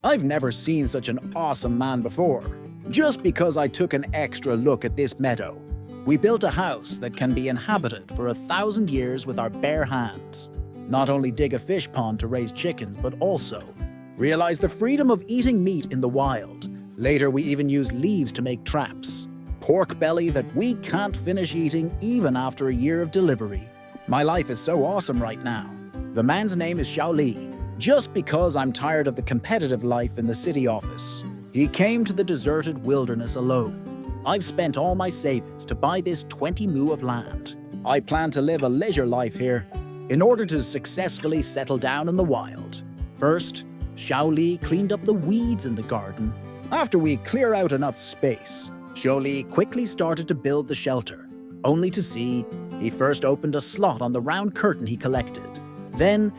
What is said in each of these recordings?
I've never seen such an awesome man before, just because I took an extra look at this meadow. We built a house that can be inhabited for 1,000 years with our bare hands. Not only dig a fish pond to raise chickens, but also realize the freedom of eating meat in the wild. Later, we even used leaves to make traps. Pork belly that we can't finish eating even after a year of delivery. My life is so awesome right now. The man's name is Xiaoli, just because I'm tired of the competitive life in the city office. He came to the deserted wilderness alone. I've spent all my savings to buy this 20 mu of land. I plan to live a leisure life here in order to successfully settle down in the wild. First, Xiaoli cleaned up the weeds in the garden. After we clear out enough space, Xiaoli quickly started to build the shelter, only to see he first opened a slot on the round curtain he collected. Then,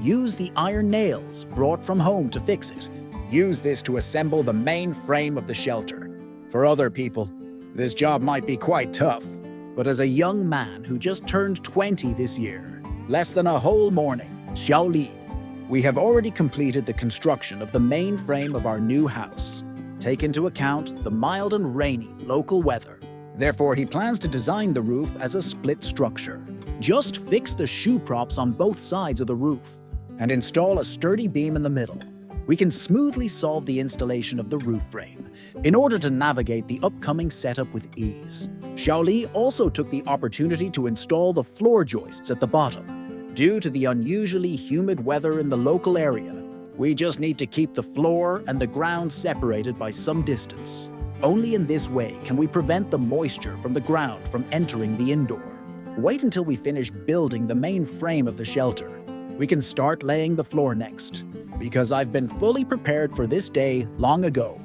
use the iron nails brought from home to fix it. Use this to assemble the main frame of the shelter. For other people, this job might be quite tough, but as a young man who just turned 20 this year, less than a whole morning, Xiaoli, we have already completed the construction of the main frame of our new house. Take into account the mild and rainy local weather. Therefore, he plans to design the roof as a split structure. Just fix the shoe props on both sides of the roof and install a sturdy beam in the middle. We can smoothly solve the installation of the roof frame in order to navigate the upcoming setup with ease. Xiaoli also took the opportunity to install the floor joists at the bottom. Due to the unusually humid weather in the local area, we just need to keep the floor and the ground separated by some distance. Only in this way can we prevent the moisture from the ground from entering the indoor. Wait until we finish building the main frame of the shelter. We can start laying the floor next. Because I've been fully prepared for this day long ago.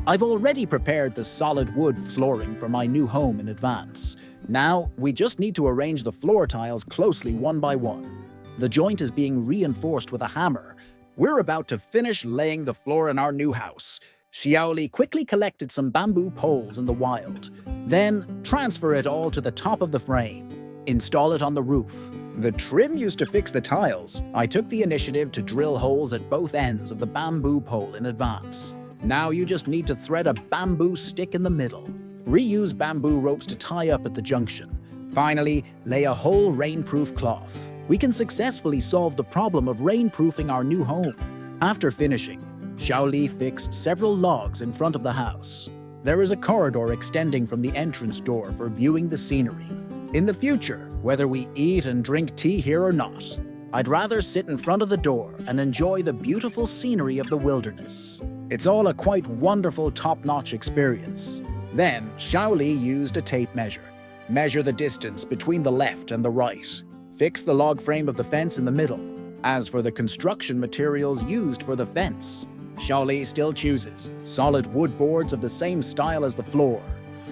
I've already prepared the solid wood flooring for my new home in advance. Now, we just need to arrange the floor tiles closely one by one. The joint is being reinforced with a hammer. We're about to finish laying the floor in our new house. Xiaoli quickly collected some bamboo poles in the wild. Then, transfer it all to the top of the frame. Install it on the roof. The trim used to fix the tiles. I took the initiative to drill holes at both ends of the bamboo pole in advance. Now you just need to thread a bamboo stick in the middle. Reuse bamboo ropes to tie up at the junction. Finally, lay a whole rainproof cloth. We can successfully solve the problem of rainproofing our new home. After finishing, Xiaoli fixed several logs in front of the house. There is a corridor extending from the entrance door for viewing the scenery. In the future, whether we eat and drink tea here or not, I'd rather sit in front of the door and enjoy the beautiful scenery of the wilderness. It's all a quite wonderful top-notch experience. Then, Xiaoli used a tape measure. Measure the distance between the left and the right. Fix the log frame of the fence in the middle. As for the construction materials used for the fence, Xiaoli still chooses solid wood boards of the same style as the floor.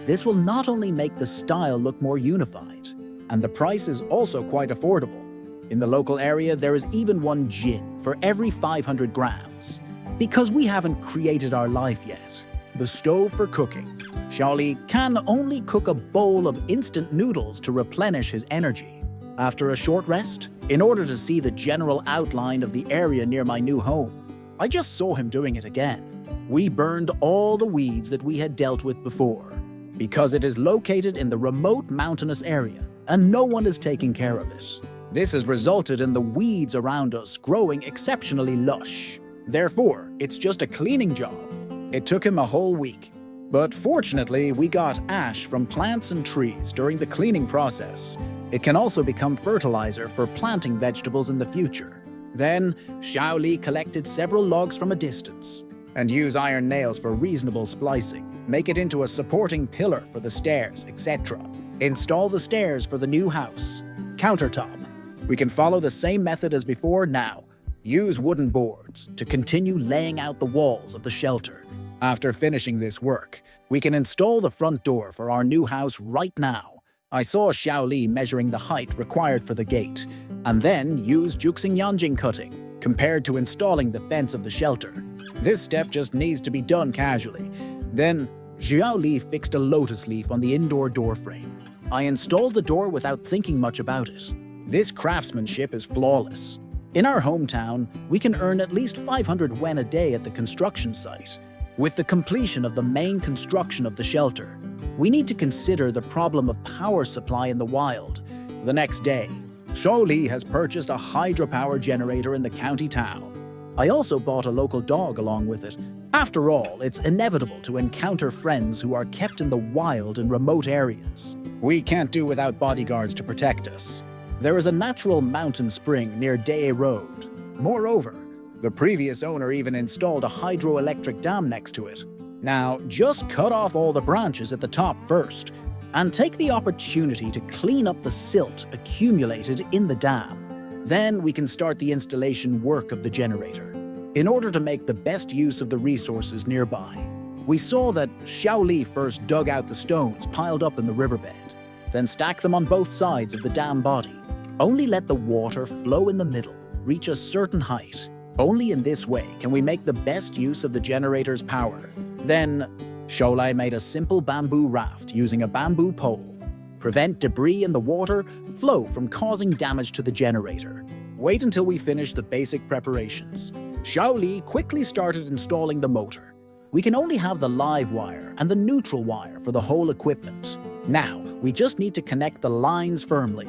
This will not only make the style look more unified, and the price is also quite affordable. In the local area, there is even one jin for every 500 grams. Because we haven't created our life yet. The stove for cooking. Xiaoli can only cook a bowl of instant noodles to replenish his energy. After a short rest, in order to see the general outline of the area near my new home, I just saw him doing it again. We burned all the weeds that we had dealt with before, because it is located in the remote mountainous area and no one is taking care of it. This has resulted in the weeds around us growing exceptionally lush. Therefore, it's just a cleaning job. It took him a whole week. But fortunately, we got ash from plants and trees during the cleaning process. It can also become fertilizer for planting vegetables in the future. Then, Xiaoli collected several logs from a distance and used iron nails for reasonable splicing. Make it into a supporting pillar for the stairs, etc. Install the stairs for the new house. Countertop. We can follow the same method as before now. Use wooden boards to continue laying out the walls of the shelter. After finishing this work, we can install the front door for our new house right now. I saw Xiaoli measuring the height required for the gate, and then use Juxing cutting, compared to installing the fence of the shelter. This step just needs to be done casually. Then, Xiaoli fixed a lotus leaf on the indoor door frame. I installed the door without thinking much about it. This craftsmanship is flawless. In our hometown, we can earn at least 500 yen a day at the construction site. With the completion of the main construction of the shelter, we need to consider the problem of power supply in the wild. The next day, Sholi has purchased a hydropower generator in the county town. I also bought a local dog along with it. After all, it's inevitable to encounter friends who are kept in the wild in remote areas. We can't do without bodyguards to protect us. There is a natural mountain spring near Deye Road. Moreover, the previous owner even installed a hydroelectric dam next to it. Now, just cut off all the branches at the top first, and take the opportunity to clean up the silt accumulated in the dam. Then we can start the installation work of the generator. In order to make the best use of the resources nearby, we saw that Xiaoli first dug out the stones piled up in the riverbed, then stacked them on both sides of the dam body. Only let the water flow in the middle, reach a certain height. Only in this way can we make the best use of the generator's power. Then, Xiaoli made a simple bamboo raft using a bamboo pole. Prevent debris in the water flow from causing damage to the generator. Wait until we finish the basic preparations. Xiaoli quickly started installing the motor. We can only have the live wire and the neutral wire for the whole equipment. Now, we just need to connect the lines firmly.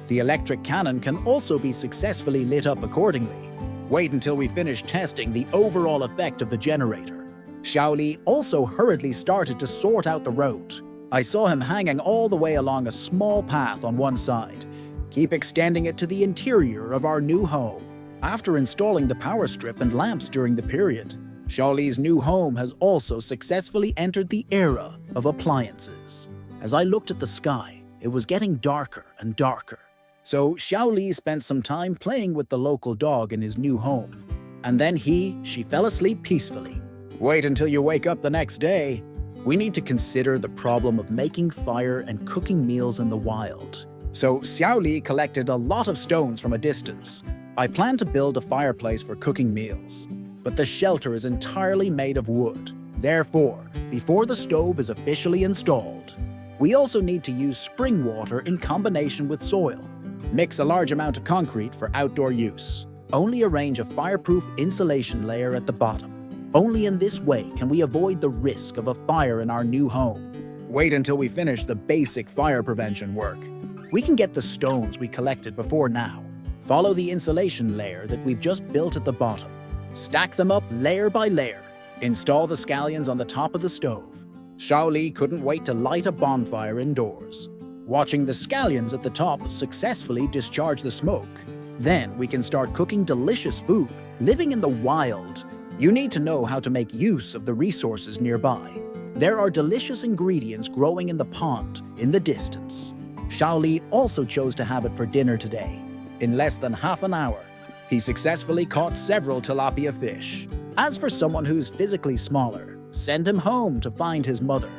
The electric cannon can also be successfully lit up accordingly. Wait until we finish testing the overall effect of the generator. Xiaoli also hurriedly started to sort out the road. I saw him hanging all the way along a small path on one side. Keep extending it to the interior of our new home. After installing the power strip and lamps during the period, Xiaoli's new home has also successfully entered the era of appliances. As I looked at the sky, it was getting darker and darker. So Xiaoli spent some time playing with the local dog in his new home. And then she fell asleep peacefully. Wait until you wake up the next day. We need to consider the problem of making fire and cooking meals in the wild. So Xiaoli collected a lot of stones from a distance. I plan to build a fireplace for cooking meals, but the shelter is entirely made of wood. Therefore, before the stove is officially installed, we also need to use spring water in combination with soil. Mix a large amount of concrete for outdoor use. Only arrange a fireproof insulation layer at the bottom. Only in this way can we avoid the risk of a fire in our new home. Wait until we finish the basic fire prevention work. We can get the stones we collected before now. Follow the insulation layer that we've just built at the bottom. Stack them up layer by layer. Install the scallions on the top of the stove. Xiaoli couldn't wait to light a bonfire indoors. Watching the scallions at the top successfully discharge the smoke. Then we can start cooking delicious food. Living in the wild, you need to know how to make use of the resources nearby. There are delicious ingredients growing in the pond in the distance. Xiaoli also chose to have it for dinner today. In less than half an hour, he successfully caught several tilapia fish. As for someone who's physically smaller, send him home to find his mother.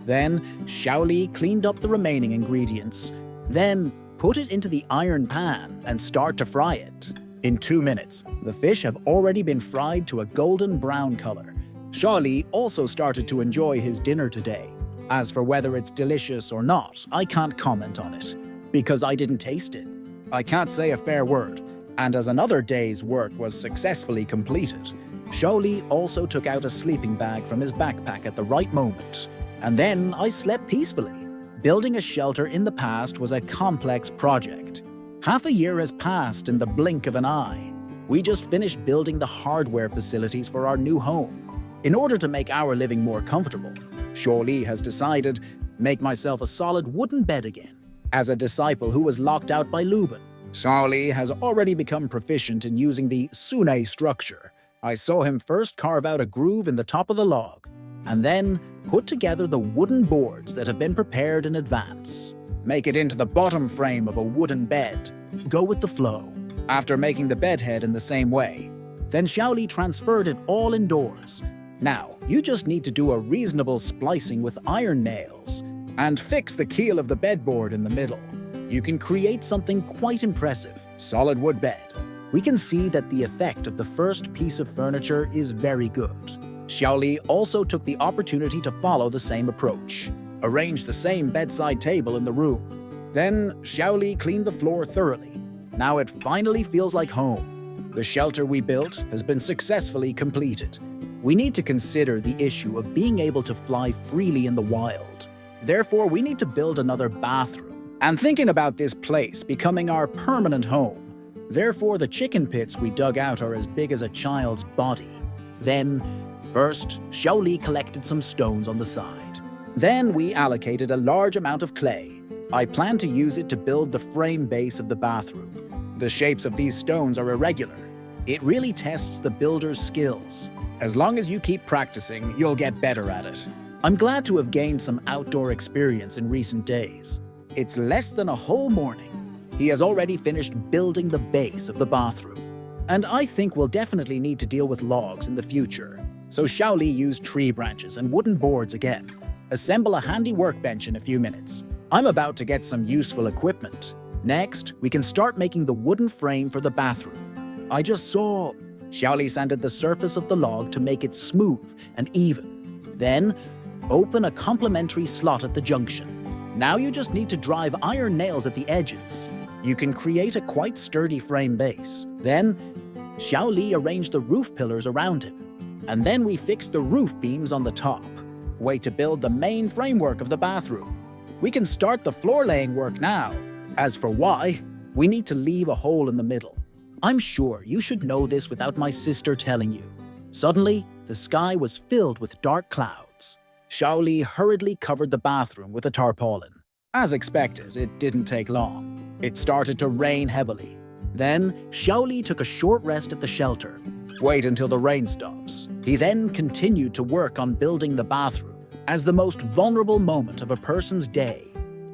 Then, Xiaoli cleaned up the remaining ingredients. Then, put it into the iron pan and start to fry it. In 2 minutes, the fish have already been fried to a golden brown color. Xiaoli also started to enjoy his dinner today. As for whether it's delicious or not, I can't comment on it, because I didn't taste it. I can't say a fair word, and as another day's work was successfully completed, Xiaoli also took out a sleeping bag from his backpack at the right moment. And then I slept peacefully. Building a shelter in the past was a complex project. Half a year has passed in the blink of an eye. We just finished building the hardware facilities for our new home. In order to make our living more comfortable, Xiaoli has decided, make myself a solid wooden bed again. As a disciple who was locked out by Lubin, Xiaoli has already become proficient in using the Sune structure. I saw him first carve out a groove in the top of the log, and then put together the wooden boards that have been prepared in advance. Make it into the bottom frame of a wooden bed. Go with the flow. After making the bed head in the same way, then Xiaoli transferred it all indoors. Now, you just need to do a reasonable splicing with iron nails and fix the keel of the bedboard in the middle. You can create something quite impressive. Solid wood bed. We can see that the effect of the first piece of furniture is very good. Xiaoli also took the opportunity to follow the same approach. Arrange the same bedside table in the room. Then Xiaoli cleaned the floor thoroughly. Now it finally feels like home. The shelter we built has been successfully completed. We need to consider the issue of being able to fly freely in the wild. Therefore, we need to build another bathroom. And thinking about this place becoming our permanent home, therefore the chicken pits we dug out are as big as a child's body. Then, first, Xiaoli collected some stones on the side. Then we allocated a large amount of clay. I plan to use it to build the frame base of the bathroom. The shapes of these stones are irregular. It really tests the builder's skills. As long as you keep practicing, you'll get better at it. I'm glad to have gained some outdoor experience in recent days. It's less than a whole morning. He has already finished building the base of the bathroom. And I think we'll definitely need to deal with logs in the future. So Xiaoli used tree branches and wooden boards again. Assemble a handy workbench in a few minutes. I'm about to get some useful equipment. Next, we can start making the wooden frame for the bathroom. I just saw... Xiaoli sanded the surface of the log to make it smooth and even. Then, open a complementary slot at the junction. Now you just need to drive iron nails at the edges. You can create a quite sturdy frame base. Then, Xiaoli arranged the roof pillars around him. And then we fixed the roof beams on the top. Wait to build the main framework of the bathroom. We can start the floor laying work now. As for why, we need to leave a hole in the middle. I'm sure you should know this without my sister telling you. Suddenly, the sky was filled with dark clouds. Xiaoli hurriedly covered the bathroom with a tarpaulin. As expected, it didn't take long. It started to rain heavily. Then, Xiaoli took a short rest at the shelter. Wait until the rain stops. He then continued to work on building the bathroom. As the most vulnerable moment of a person's day,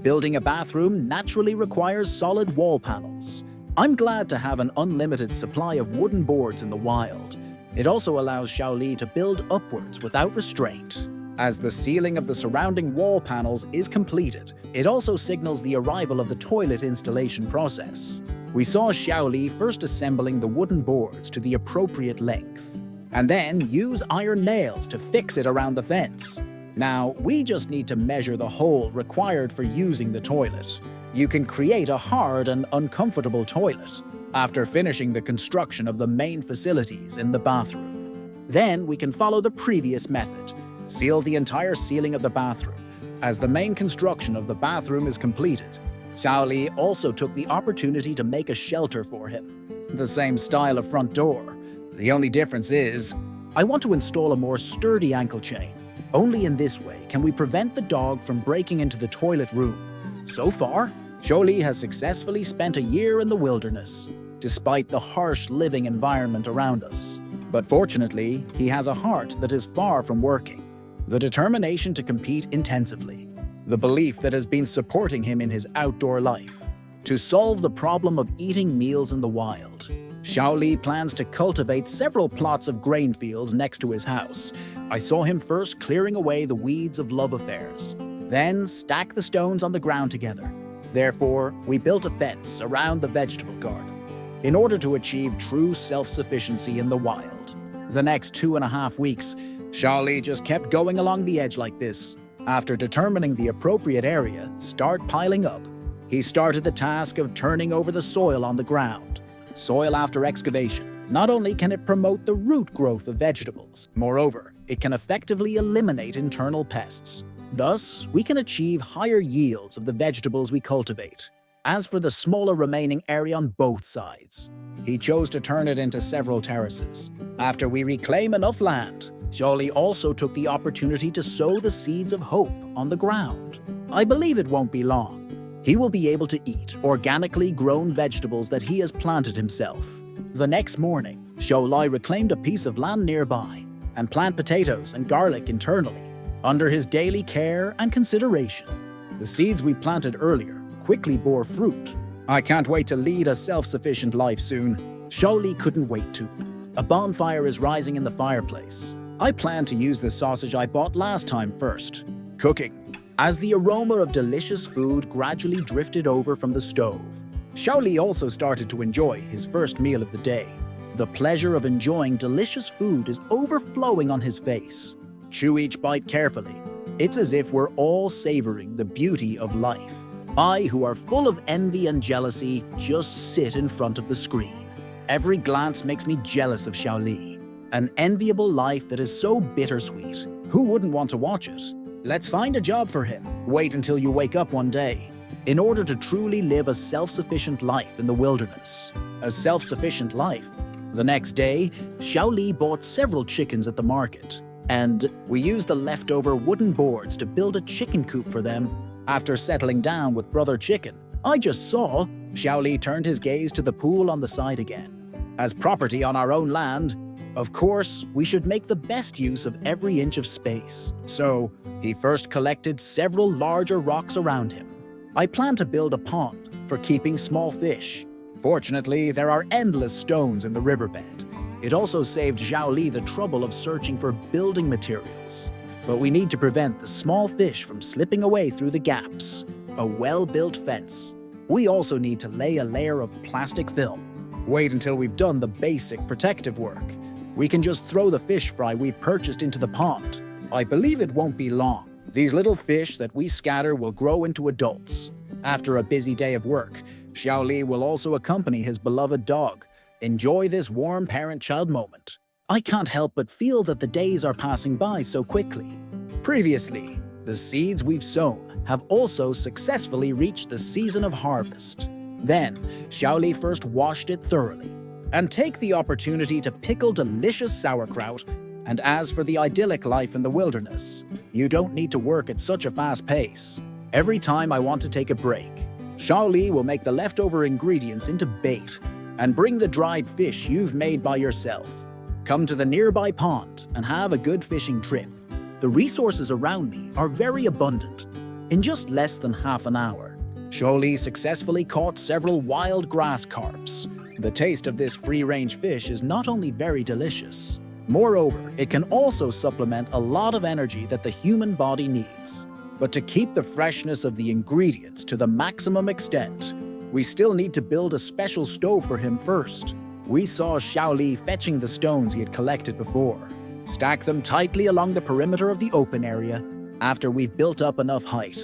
building a bathroom naturally requires solid wall panels. I'm glad to have an unlimited supply of wooden boards in the wild. It also allows Xiaoli to build upwards without restraint. As the sealing of the surrounding wall panels is completed, it also signals the arrival of the toilet installation process. We saw Xiaoli first assembling the wooden boards to the appropriate length, and then use iron nails to fix it around the fence. Now, we just need to measure the hole required for using the toilet. You can create a hard and uncomfortable toilet after finishing the construction of the main facilities in the bathroom. Then we can follow the previous method. Seal the entire ceiling of the bathroom. As the main construction of the bathroom is completed, Xiaoli also took the opportunity to make a shelter for him. The same style of front door. The only difference is, I want to install a more sturdy ankle chain. Only in this way can we prevent the dog from breaking into the toilet room. So far, Xiaoli has successfully spent a year in the wilderness, despite the harsh living environment around us. But fortunately, he has a heart that is far from working, the determination to compete intensively, the belief that has been supporting him in his outdoor life. To solve the problem of eating meals in the wild, Xiaoli plans to cultivate several plots of grain fields next to his house. I saw him first clearing away the weeds of love affairs, then stack the stones on the ground together. Therefore, we built a fence around the vegetable garden in order to achieve true self-sufficiency in the wild. The next 2.5 weeks, Xiaoli just kept going along the edge like this. After determining the appropriate area, start piling up. He started the task of turning over the soil on the ground. Soil after excavation. Not only can it promote the root growth of vegetables, moreover, it can effectively eliminate internal pests. Thus, we can achieve higher yields of the vegetables we cultivate. As for the smaller remaining area on both sides, he chose to turn it into several terraces. After we reclaim enough land, Xiaoli also took the opportunity to sow the seeds of hope on the ground. I believe it won't be long. He will be able to eat organically grown vegetables that he has planted himself. The next morning, Xiaoli reclaimed a piece of land nearby and planted potatoes and garlic internally. Under his daily care and consideration, the seeds we planted earlier quickly bore fruit. I can't wait to lead a self-sufficient life soon. Xiaoli couldn't wait to. A bonfire is rising in the fireplace. I plan to use the sausage I bought last time first. Cooking. As the aroma of delicious food gradually drifted over from the stove, Xiaoli also started to enjoy his first meal of the day. The pleasure of enjoying delicious food is overflowing on his face. Chew each bite carefully. It's as if we're all savoring the beauty of life. I, who are full of envy and jealousy, just sit in front of the screen. Every glance makes me jealous of Xiaoli. An enviable life that is so bittersweet. Who wouldn't want to watch it? Let's find a job for him. Wait until you wake up one day. In order to truly live a self-sufficient life in the wilderness. A self-sufficient life. The next day, Xiaoli bought several chickens at the market, and we used the leftover wooden boards to build a chicken coop for them. After settling down with Brother Chicken, I just saw Xiaoli turned his gaze to the pool on the side again. As property on our own land, of course, we should make the best use of every inch of space. So, he first collected several larger rocks around him. I plan to build a pond for keeping small fish. Fortunately, there are endless stones in the riverbed. It also saved Xiaoli the trouble of searching for building materials. But we need to prevent the small fish from slipping away through the gaps. A well-built fence. We also need to lay a layer of plastic film. Wait until we've done the basic protective work. We can just throw the fish fry we've purchased into the pond. I believe it won't be long. These little fish that we scatter will grow into adults. After a busy day of work, Xiaoli will also accompany his beloved dog. Enjoy this warm parent-child moment. I can't help but feel that the days are passing by so quickly. Previously, the seeds we've sown have also successfully reached the season of harvest. Then, Xiaoli first washed it thoroughly, and take the opportunity to pickle delicious sauerkraut. And as for the idyllic life in the wilderness, you don't need to work at such a fast pace. Every time I want to take a break, Xiaoli will make the leftover ingredients into bait and bring the dried fish you've made by yourself. Come to the nearby pond and have a good fishing trip. The resources around me are very abundant. In just less than half an hour, Xiaoli successfully caught several wild grass carps. The taste of this free-range fish is not only very delicious, moreover, it can also supplement a lot of energy that the human body needs. But to keep the freshness of the ingredients to the maximum extent, we still need to build a special stove for him first. We saw Xiaoli fetching the stones he had collected before. Stack them tightly along the perimeter of the open area. After we've built up enough height,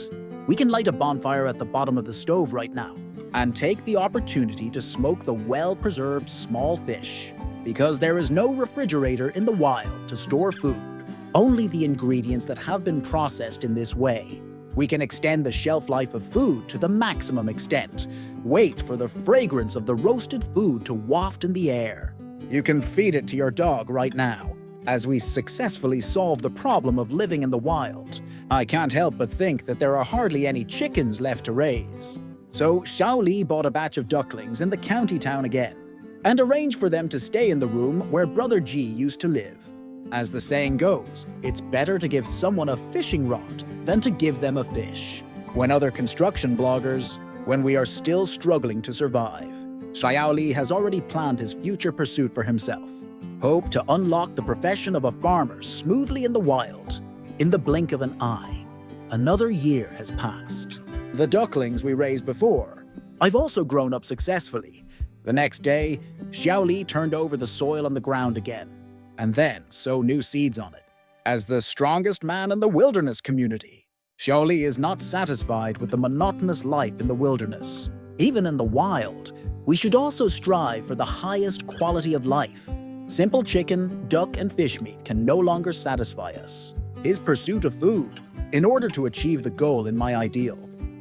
we can light a bonfire at the bottom of the stove right now and take the opportunity to smoke the well-preserved small fish. Because there is no refrigerator in the wild to store food, only the ingredients that have been processed in this way. We can extend the shelf life of food to the maximum extent. Wait for the fragrance of the roasted food to waft in the air. You can feed it to your dog right now, as we successfully solve the problem of living in the wild. I can't help but think that there are hardly any chickens left to raise. So Xiaoli bought a batch of ducklings in the county town again, and arranged for them to stay in the room where Brother G used to live. As the saying goes, it's better to give someone a fishing rod than to give them a fish. When other construction bloggers, when we are still struggling to survive, Xiaoli has already planned his future pursuit for himself. Hope to unlock the profession of a farmer smoothly in the wild. In the blink of an eye, another year has passed. The ducklings we raised before, I've also grown up successfully. The next day, Xiaoli turned over the soil on the ground again, and then sow new seeds on it. As the strongest man in the wilderness community, Xiaoli is not satisfied with the monotonous life in the wilderness. Even in the wild, we should also strive for the highest quality of life. Simple chicken, duck, and fish meat can no longer satisfy us. His pursuit of food, in order to achieve the goal in my ideal.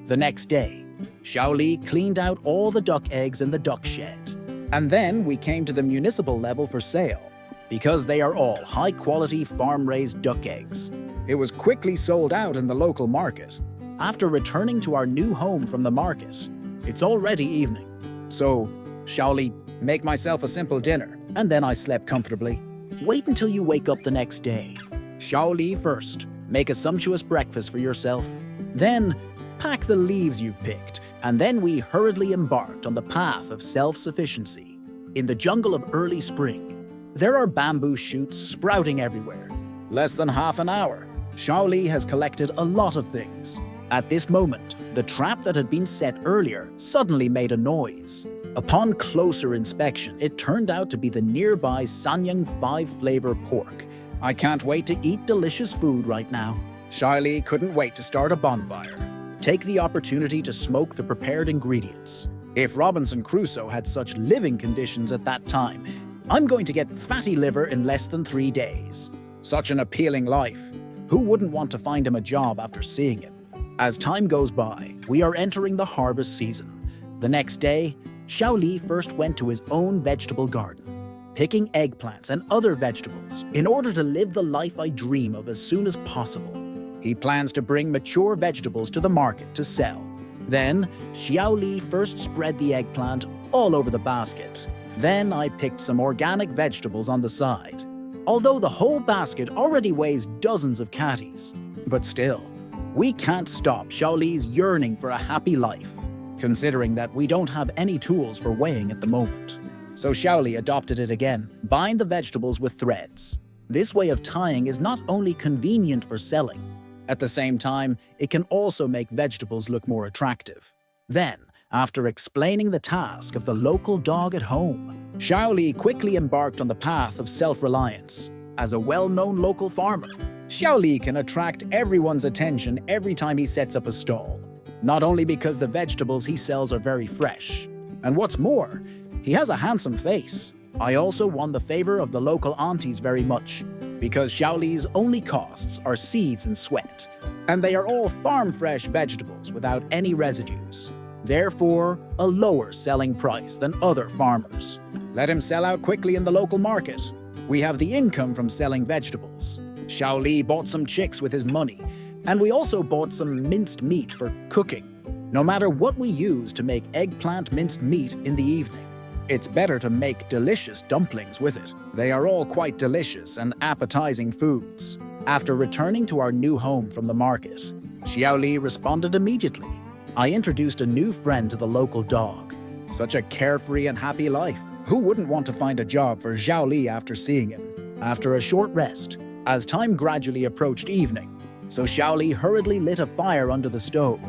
The next day, Xiaoli cleaned out all the duck eggs in the duck shed. And then we came to the municipal level for sale, because they are all high-quality farm-raised duck eggs. It was quickly sold out in the local market. After returning to our new home from the market, it's already evening. So, Xiaoli, make myself a simple dinner, and then I slept comfortably. Wait until you wake up the next day. Xiaoli first, make a sumptuous breakfast for yourself. Then, pack the leaves you've picked, and then we hurriedly embarked on the path of self-sufficiency. In the jungle of early spring, there are bamboo shoots sprouting everywhere. Less than half an hour, Xiaoli has collected a lot of things. At this moment, the trap that had been set earlier suddenly made a noise. Upon closer inspection, it turned out to be the nearby Sanyang 5-flavor pork. I can't wait to eat delicious food right now. Xiaoli couldn't wait to start a bonfire. Take the opportunity to smoke the prepared ingredients. If Robinson Crusoe had such living conditions at that time, I'm going to get fatty liver in less than 3 days. Such an appealing life. Who wouldn't want to find him a job after seeing him? As time goes by, we are entering the harvest season. The next day, Xiaoli first went to his own vegetable garden, picking eggplants and other vegetables in order to live the life I dream of as soon as possible. He plans to bring mature vegetables to the market to sell. Then, Xiaoli first spread the eggplant all over the basket. Then I picked some organic vegetables on the side. Although the whole basket already weighs dozens of catties, but still, we can't stop Xiaoli's yearning for a happy life, considering that we don't have any tools for weighing at the moment. So Xiaoli adopted it again, bind the vegetables with threads. This way of tying is not only convenient for selling, at the same time, it can also make vegetables look more attractive. Then, after explaining the task of the local dog at home, Xiaoli quickly embarked on the path of self-reliance. As a well-known local farmer, Xiaoli can attract everyone's attention every time he sets up a stall, not only because the vegetables he sells are very fresh. And what's more, he has a handsome face. I also won the favor of the local aunties very much, because Xiaoli's only costs are seeds and sweat, and they are all farm-fresh vegetables without any residues. Therefore, a lower selling price than other farmers. Let him sell out quickly in the local market. We have the income from selling vegetables. Xiaoli bought some chicks with his money, and we also bought some minced meat for cooking. No matter what we use to make eggplant minced meat in the evening, it's better to make delicious dumplings with it. They are all quite delicious and appetizing foods. After returning to our new home from the market, Xiaoli responded immediately. I introduced a new friend to the local dog. Such a carefree and happy life. Who wouldn't want to find a job for Xiaoli after seeing him? After a short rest, as time gradually approached evening, so Xiaoli hurriedly lit a fire under the stove.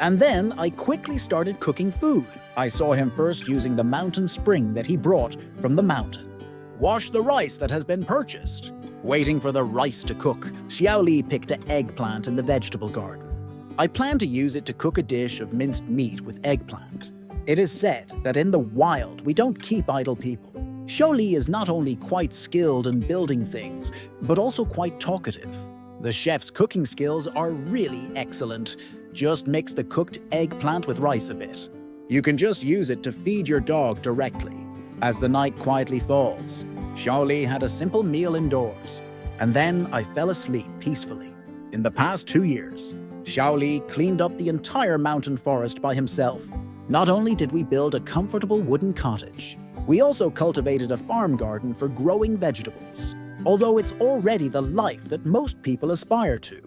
And then I quickly started cooking food. I saw him first using the mountain spring that he brought from the mountain. Wash the rice that has been purchased. Waiting for the rice to cook, Xiaoli picked an eggplant in the vegetable garden. I plan to use it to cook a dish of minced meat with eggplant. It is said that in the wild we don't keep idle people. Xiaoli is not only quite skilled in building things, but also quite talkative. The chef's cooking skills are really excellent. Just mix the cooked eggplant with rice a bit. You can just use it to feed your dog directly. As the night quietly falls, Xiaoli had a simple meal indoors, and then I fell asleep peacefully. In the past 2 years, Xiaoli cleaned up the entire mountain forest by himself. Not only did we build a comfortable wooden cottage, we also cultivated a farm garden for growing vegetables. Although it's already the life that most people aspire to,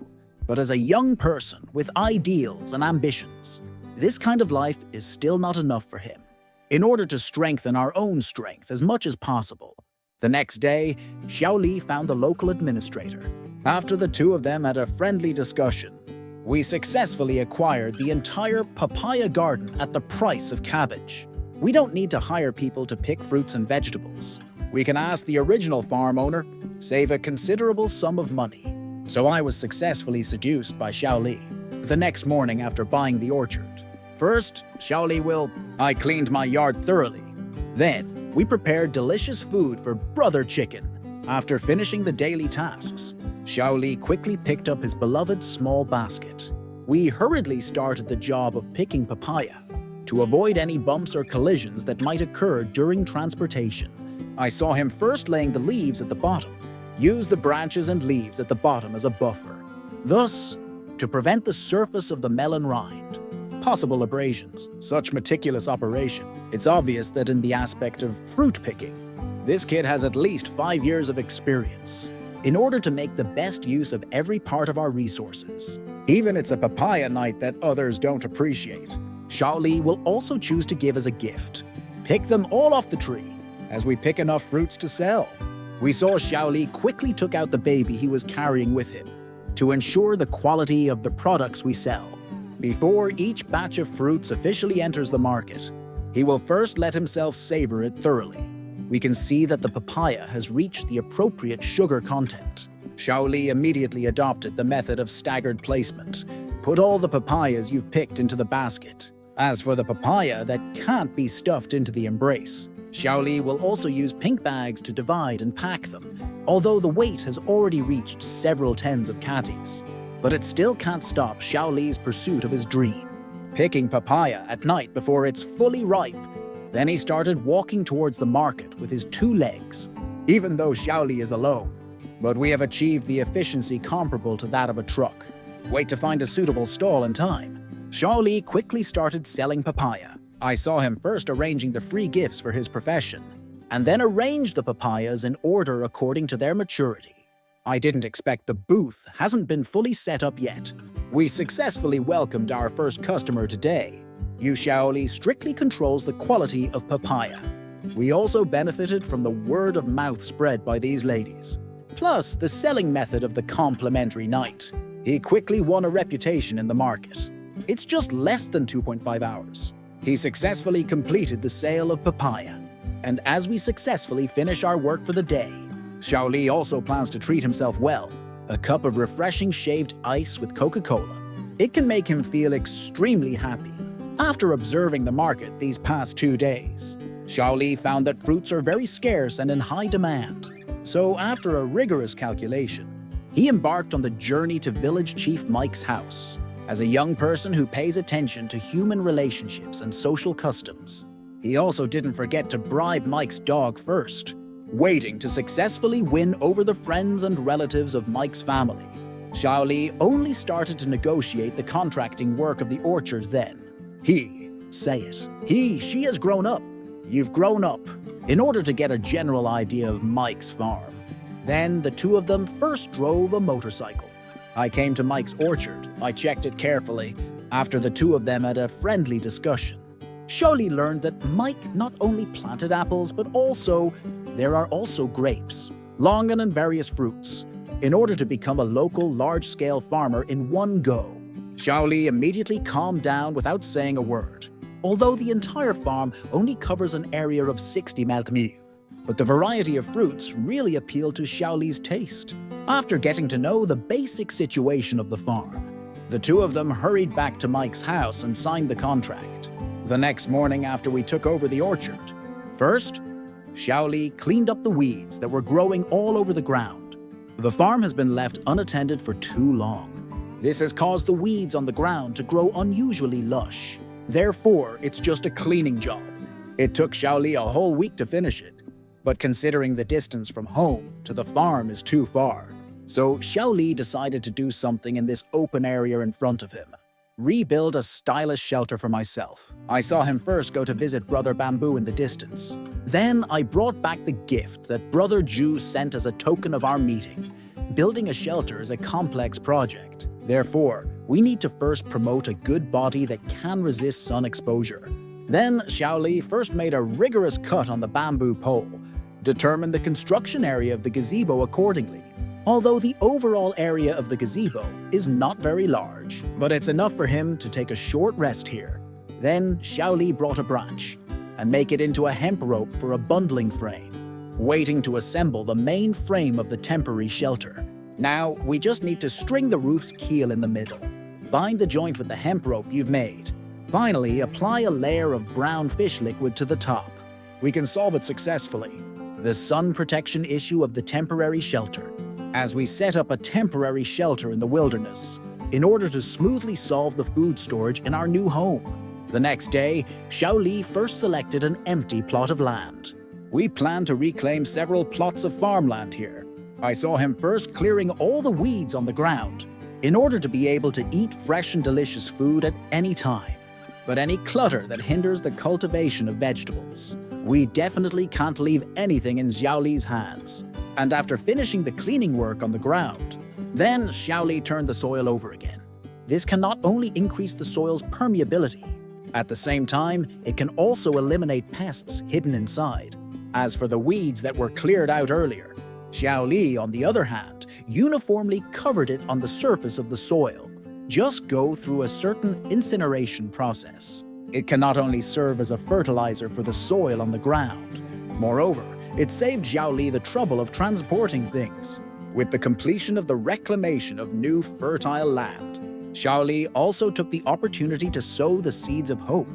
but as a young person with ideals and ambitions, this kind of life is still not enough for him. In order to strengthen our own strength as much as possible, the next day, Xiaoli found the local administrator. After the two of them had a friendly discussion, we successfully acquired the entire papaya garden at the price of cabbage. We don't need to hire people to pick fruits and vegetables. We can ask the original farm owner, save a considerable sum of money. So I was successfully seduced by Xiaoli. The next morning after buying the orchard, first, I cleaned my yard thoroughly. Then, we prepared delicious food for Brother Chicken. After finishing the daily tasks, Xiaoli quickly picked up his beloved small basket. We hurriedly started the job of picking papaya to avoid any bumps or collisions that might occur during transportation. I saw him first laying the leaves at the bottom. Use the branches and leaves at the bottom as a buffer. Thus, to prevent the surface of the melon rind possible abrasions. Such meticulous operation. It's obvious that in the aspect of fruit picking, this kid has at least 5 years of experience. In order to make the best use of every part of our resources, even it's a papaya night that others don't appreciate, Xiaoli will also choose to give as a gift. Pick them all off the tree, as we pick enough fruits to sell. We saw Xiaoli quickly took out the baby he was carrying with him to ensure the quality of the products we sell. Before each batch of fruits officially enters the market, he will first let himself savor it thoroughly. We can see that the papaya has reached the appropriate sugar content. Xiaoli immediately adopted the method of staggered placement. Put all the papayas you've picked into the basket. As for the papaya that can't be stuffed into the embrace, Xiaoli will also use pink bags to divide and pack them, although the weight has already reached several tens of kgs. But it still can't stop Xiaoli's pursuit of his dream, picking papaya at night before it's fully ripe. Then he started walking towards the market with his 2 legs, even though Xiaoli is alone. But we have achieved the efficiency comparable to that of a truck. Wait to find a suitable stall in time. Xiaoli quickly started selling papaya. I saw him first arranging the free gifts for his profession, and then arranged the papayas in order according to their maturity. I didn't expect the booth hasn't been fully set up yet. We successfully welcomed our first customer today. Yu Xiaoli strictly controls the quality of papaya. We also benefited from the word of mouth spread by these ladies, plus the selling method of the complimentary night. He quickly won a reputation in the market. It's just less than 2.5 hours. He successfully completed the sale of papaya. And as we successfully finish our work for the day, Xiaoli also plans to treat himself well. A cup of refreshing shaved ice with Coca-Cola. It can make him feel extremely happy. After observing the market these past 2 days, Xiaoli found that fruits are very scarce and in high demand. So after a rigorous calculation, he embarked on the journey to Village Chief Mike's house. As a young person who pays attention to human relationships and social customs, he also didn't forget to bribe Mike's dog first, waiting to successfully win over the friends and relatives of Mike's family. Xiaoli only started to negotiate the contracting work of the orchard then. She has grown up. You've grown up, in order to get a general idea of Mike's farm. Then the 2 of them first drove a motorcycle. I came to Mike's orchard. I checked it carefully. After the 2 of them had a friendly discussion, Xiaoli learned that Mike not only planted apples, but there are also grapes, longan and various fruits, in order to become a local large-scale farmer in one go. Xiaoli immediately calmed down without saying a word, although the entire farm only covers an area of 60 m². But the variety of fruits really appealed to Xiaoli's taste. After getting to know the basic situation of the farm, the 2 of them hurried back to Mike's house and signed the contract. The next morning after we took over the orchard, first, Xiaoli cleaned up the weeds that were growing all over the ground. The farm has been left unattended for too long. This has caused the weeds on the ground to grow unusually lush. Therefore, it's just a cleaning job. It took Xiaoli a whole week to finish it. But considering the distance from home to the farm is too far, so Xiaoli decided to do something in this open area in front of him. Rebuild a stylish shelter for myself. I saw him first go to visit Brother Bamboo in the distance. Then I brought back the gift that Brother Ju sent as a token of our meeting. Building a shelter is a complex project. Therefore, we need to first promote a good body that can resist sun exposure. Then Xiaoli first made a rigorous cut on the bamboo pole, determined the construction area of the gazebo accordingly. Although the overall area of the gazebo is not very large, but it's enough for him to take a short rest here. Then Xiaoli brought a branch and make it into a hemp rope for a bundling frame, waiting to assemble the main frame of the temporary shelter. Now, we just need to string the roof's keel in the middle. Bind the joint with the hemp rope you've made. Finally, apply a layer of brown fish liquid to the top. We can solve it successfully. The sun protection issue of the temporary shelter, as we set up a temporary shelter in the wilderness in order to smoothly solve the food storage in our new home. The next day, Xiaoli first selected an empty plot of land. We plan to reclaim several plots of farmland here. I saw him first clearing all the weeds on the ground in order to be able to eat fresh and delicious food at any time. But any clutter that hinders the cultivation of vegetables, we definitely can't leave anything in Xiaoli's hands. And after finishing the cleaning work on the ground, then Xiaoli turned the soil over again. This can not only increase the soil's permeability, at the same time, it can also eliminate pests hidden inside. As for the weeds that were cleared out earlier, Xiaoli, on the other hand, uniformly covered it on the surface of the soil. Just go through a certain incineration process. It can not only serve as a fertilizer for the soil on the ground. Moreover, it saved Xiaoli the trouble of transporting things. With the completion of the reclamation of new fertile land, Xiaoli also took the opportunity to sow the seeds of hope.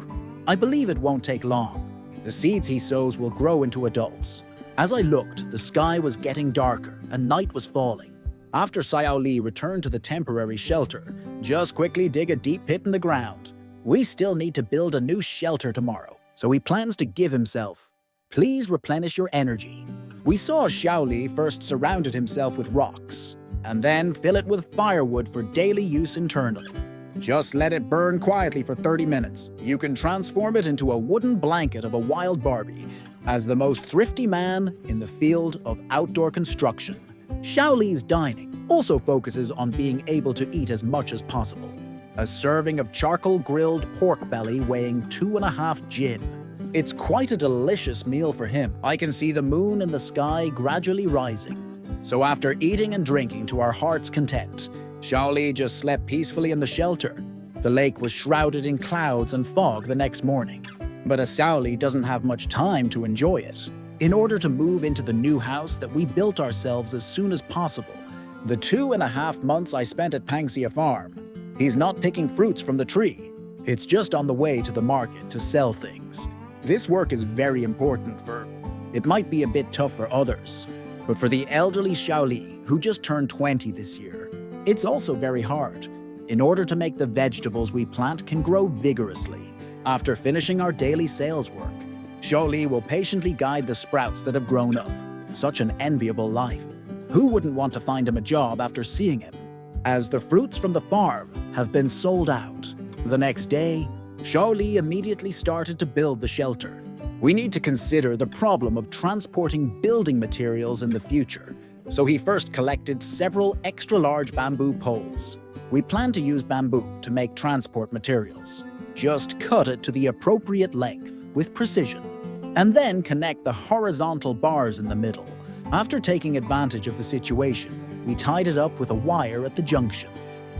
I believe it won't take long. The seeds he sows will grow into adults. As I looked, the sky was getting darker and night was falling. After Xiaoli returned to the temporary shelter, just quickly dig a deep pit in the ground. We still need to build a new shelter tomorrow, so he plans to give himself. Please replenish your energy. We saw Xiaoli first surrounded himself with rocks, and then fill it with firewood for daily use internally. Just let it burn quietly for 30 minutes. You can transform it into a wooden blanket of a wild Barbie. As the most thrifty man in the field of outdoor construction, Xiaoli's dining also focuses on being able to eat as much as possible. A serving of charcoal-grilled pork belly weighing 2.5 jin. It's quite a delicious meal for him. I can see the moon in the sky gradually rising. So after eating and drinking to our heart's content, Xiaoli just slept peacefully in the shelter. The lake was shrouded in clouds and fog the next morning. But Xiaoli doesn't have much time to enjoy it. In order to move into the new house that we built ourselves as soon as possible, the 2.5 months I spent at Pangxia Farm, he's not picking fruits from the tree. It's just on the way to the market to sell things. This work is very important it might be a bit tough for others, but for the elderly Xiaoli, who just turned 20 this year, it's also very hard. In order to make the vegetables we plant can grow vigorously. After finishing our daily sales work, Xiaoli will patiently guide the sprouts that have grown up. Such an enviable life. Who wouldn't want to find him a job after seeing him? As the fruits from the farm have been sold out, the next day, Xiaoli immediately started to build the shelter. We need to consider the problem of transporting building materials in the future, so he first collected several extra-large bamboo poles. We plan to use bamboo to make transport materials. Just cut it to the appropriate length with precision, and then connect the horizontal bars in the middle. After taking advantage of the situation, we tied it up with a wire at the junction.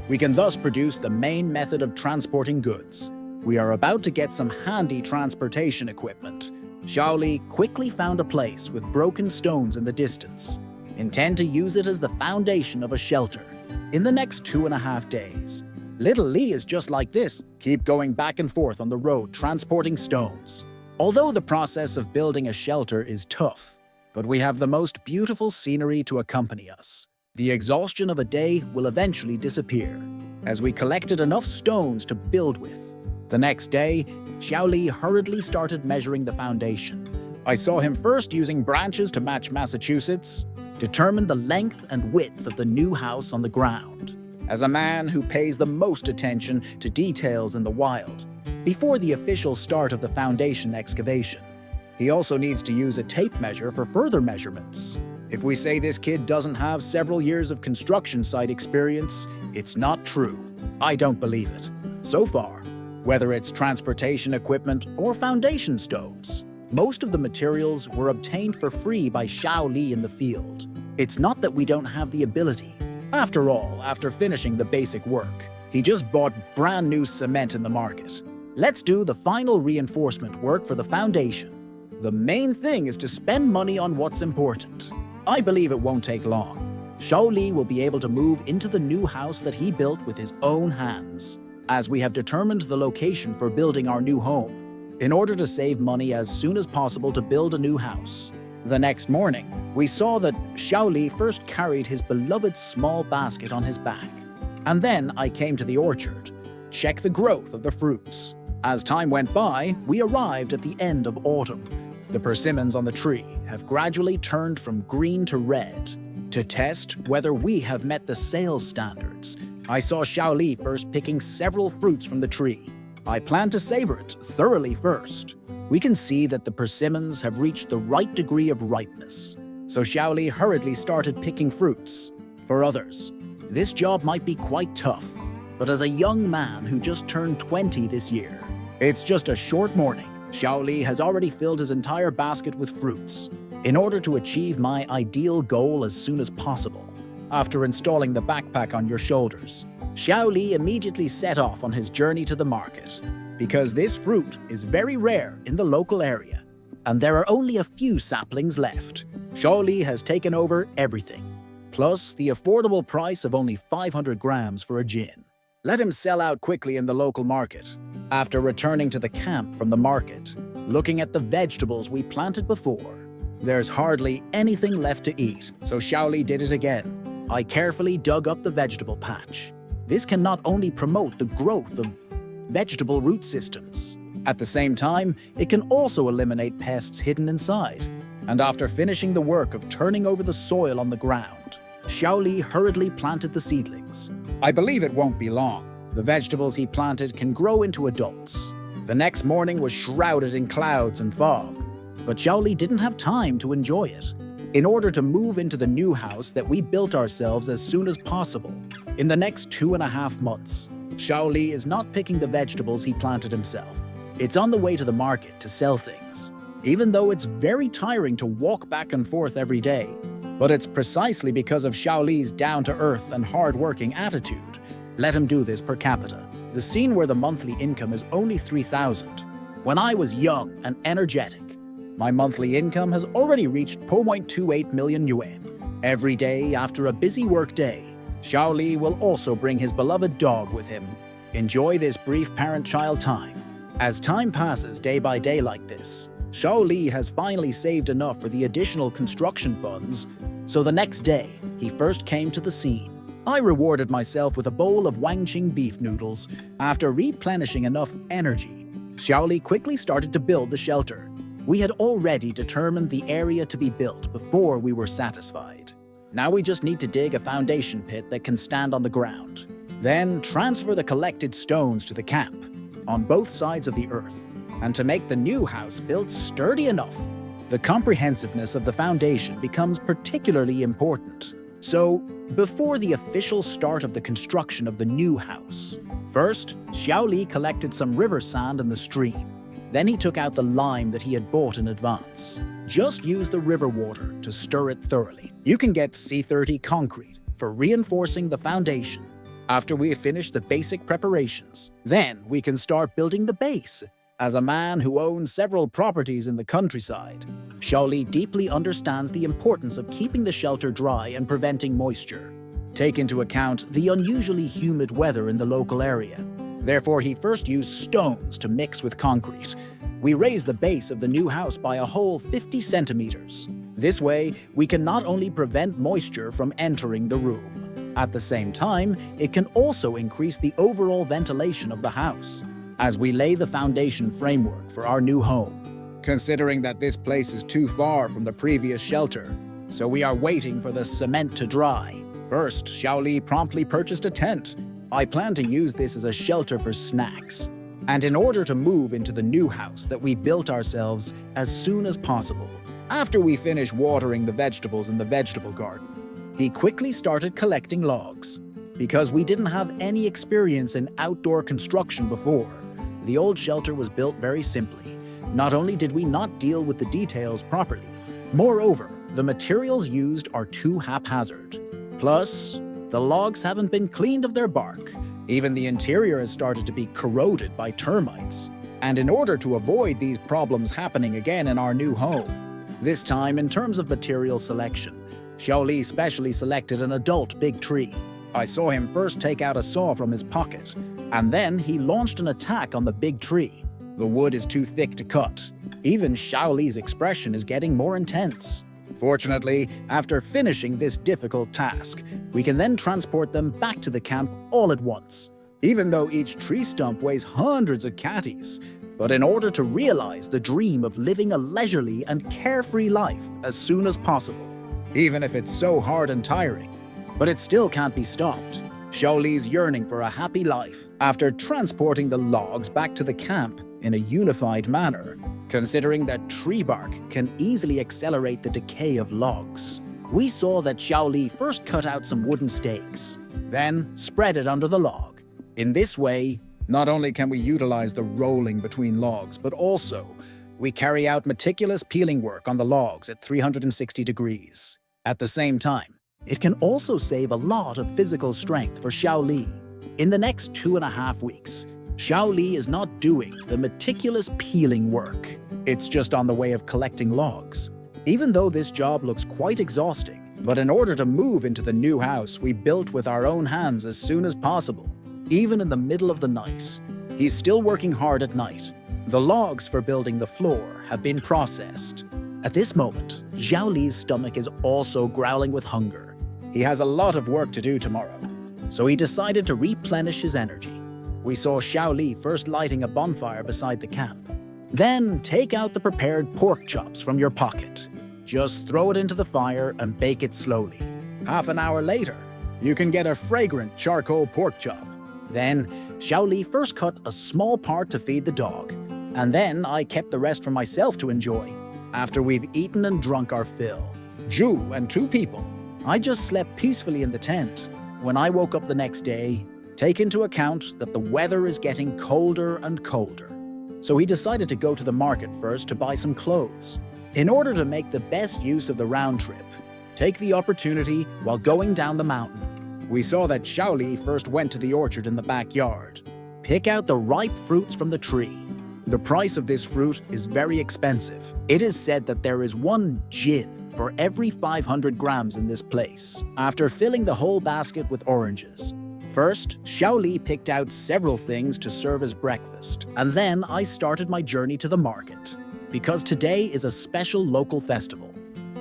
We can thus produce the main method of transporting goods. We are about to get some handy transportation equipment. Xiaoli quickly found a place with broken stones in the distance. Intend to use it as the foundation of a shelter. In the next 2.5 days, little Li is just like this. Keep going back and forth on the road transporting stones. Although the process of building a shelter is tough, but we have the most beautiful scenery to accompany us. The exhaustion of a day will eventually disappear, as we collected enough stones to build with. The next day, Xiaoli hurriedly started measuring the foundation. I saw him first using branches to match Massachusetts, determine the length and width of the new house on the ground. As a man who pays the most attention to details in the wild, before the official start of the foundation excavation, he also needs to use a tape measure for further measurements. If we say this kid doesn't have several years of construction site experience, it's not true. I don't believe it. So far, whether it's transportation equipment or foundation stones, most of the materials were obtained for free by Xiaoli in the field. It's not that we don't have the ability. After all, after finishing the basic work, he just bought brand new cement in the market. Let's do the final reinforcement work for the foundation. The main thing is to spend money on what's important. I believe it won't take long. Xiaoli will be able to move into the new house that he built with his own hands, as we have determined the location for building our new home, in order to save money as soon as possible to build a new house. The next morning, we saw that Xiaoli first carried his beloved small basket on his back. And then I came to the orchard, check the growth of the fruits. As time went by, we arrived at the end of autumn. The persimmons on the tree have gradually turned from green to red. To test whether we have met the sales standards, I saw Xiaoli first picking several fruits from the tree. I plan to savor it thoroughly first. We can see that the persimmons have reached the right degree of ripeness, so Xiaoli hurriedly started picking fruits. For others, this job might be quite tough, but as a young man who just turned 20 this year, it's just a short morning. Xiaoli has already filled his entire basket with fruits. In order to achieve my ideal goal as soon as possible, after installing the backpack on your shoulders, Xiaoli immediately set off on his journey to the market. Because this fruit is very rare in the local area, and there are only a few saplings left, Xiaoli has taken over everything, plus the affordable price of only 500 grams for a jin. Let him sell out quickly in the local market. After returning to the camp from the market, looking at the vegetables we planted before, there's hardly anything left to eat, so Xiaoli did it again. I carefully dug up the vegetable patch. This can not only promote the growth of vegetable root systems, at the same time, it can also eliminate pests hidden inside. And after finishing the work of turning over the soil on the ground, Xiaoli hurriedly planted the seedlings. I believe it won't be long. The vegetables he planted can grow into adults. The next morning was shrouded in clouds and fog, but Xiaoli didn't have time to enjoy it. In order to move into the new house that we built ourselves as soon as possible, in the next 2.5 months, Xiaoli is not picking the vegetables he planted himself. It's on the way to the market to sell things, even though it's very tiring to walk back and forth every day. But it's precisely because of Xiaoli's down-to-earth and hard-working attitude. Let him do this per capita. The scene where the monthly income is only 3,000. When I was young and energetic, my monthly income has already reached 0.28 million yuan. Every day after a busy work day, Xiaoli will also bring his beloved dog with him. Enjoy this brief parent-child time. As time passes day by day like this, Xiaoli has finally saved enough for the additional construction funds, so the next day, he first came to the scene. I rewarded myself with a bowl of Wangqing beef noodles. After replenishing enough energy, Xiaoli quickly started to build the shelter. We had already determined the area to be built before we were satisfied. Now we just need to dig a foundation pit that can stand on the ground. Then transfer the collected stones to the camp on both sides of the earth. And to make the new house built sturdy enough, the comprehensiveness of the foundation becomes particularly important. So, before the official start of the construction of the new house, first, Xiaoli collected some river sand in the stream. Then he took out the lime that he had bought in advance. Just use the river water to stir it thoroughly. You can get C30 concrete for reinforcing the foundation. After we have finished the basic preparations, then we can start building the base. As a man who owns several properties in the countryside, Xiaoli deeply understands the importance of keeping the shelter dry and preventing moisture. Take into account the unusually humid weather in the local area. Therefore, he first used stones to mix with concrete. We raised the base of the new house by a whole 50 centimeters. This way, we can not only prevent moisture from entering the room. At the same time, it can also increase the overall ventilation of the house as we lay the foundation framework for our new home. Considering that this place is too far from the previous shelter, so we are waiting for the cement to dry. First, Xiaoli promptly purchased a tent. I plan to use this as a shelter for snacks. And in order to move into the new house that we built ourselves as soon as possible, after we finish watering the vegetables in the vegetable garden, he quickly started collecting logs. Because we didn't have any experience in outdoor construction before, the old shelter was built very simply. Not only did we not deal with the details properly, moreover, the materials used are too haphazard. Plus, the logs haven't been cleaned of their bark. Even the interior has started to be corroded by termites. And in order to avoid these problems happening again in our new home, this time in terms of material selection, Xiaoli specially selected an adult big tree. I saw him first take out a saw from his pocket, and then he launched an attack on the big tree. The wood is too thick to cut. Even Xiaoli's expression is getting more intense. Fortunately, after finishing this difficult task, we can then transport them back to the camp all at once. Even though each tree stump weighs hundreds of catties, but in order to realize the dream of living a leisurely and carefree life as soon as possible, even if it's so hard and tiring, but it still can't be stopped. Xiaoli's yearning for a happy life after transporting the logs back to the camp in a unified manner, considering that tree bark can easily accelerate the decay of logs. We saw that Xiaoli first cut out some wooden stakes, then spread it under the log. In this way, not only can we utilize the rolling between logs, but also we carry out meticulous peeling work on the logs at 360 degrees. At the same time, it can also save a lot of physical strength for Xiaoli. In the next 2.5 weeks, Xiaoli is not doing the meticulous peeling work. It's just on the way of collecting logs. Even though this job looks quite exhausting, but in order to move into the new house we built with our own hands as soon as possible, even in the middle of the night. He's still working hard at night. The logs for building the floor have been processed. At this moment, Xiao Li's stomach is also growling with hunger. He has a lot of work to do tomorrow, so he decided to replenish his energy. We saw Xiao Li first lighting a bonfire beside the camp. Then take out the prepared pork chops from your pocket. Just throw it into the fire and bake it slowly. Half an hour later, you can get a fragrant charcoal pork chop. Then, Xiao Li first cut a small part to feed the dog, and then I kept the rest for myself to enjoy. After we've eaten and drunk our fill, Zhu and 2 people, I just slept peacefully in the tent. When I woke up the next day, take into account that the weather is getting colder and colder. So he decided to go to the market first to buy some clothes. In order to make the best use of the round trip, take the opportunity while going down the mountain. We saw that Xiao Li first went to the orchard in the backyard. Pick out the ripe fruits from the tree. The price of this fruit is very expensive. It is said that there is 1 jin for every 500 grams in this place. After filling the whole basket with oranges, first, Xiao Li picked out several things to serve as breakfast, and then I started my journey to the market, because today is a special local festival.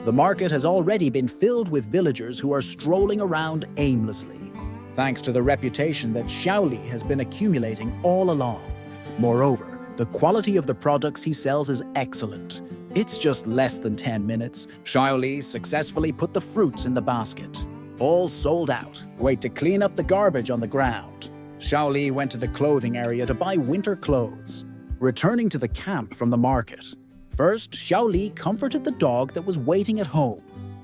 The market has already been filled with villagers who are strolling around aimlessly, thanks to the reputation that Xiao Li has been accumulating all along. Moreover, the quality of the products he sells is excellent. It's just less than 10 minutes. Xiao Li successfully put the fruits in the basket. All sold out. Wait to clean up the garbage on the ground. Xiao Li went to the clothing area to buy winter clothes. Returning to the camp from the market, first Xiao Li comforted the dog that was waiting at home.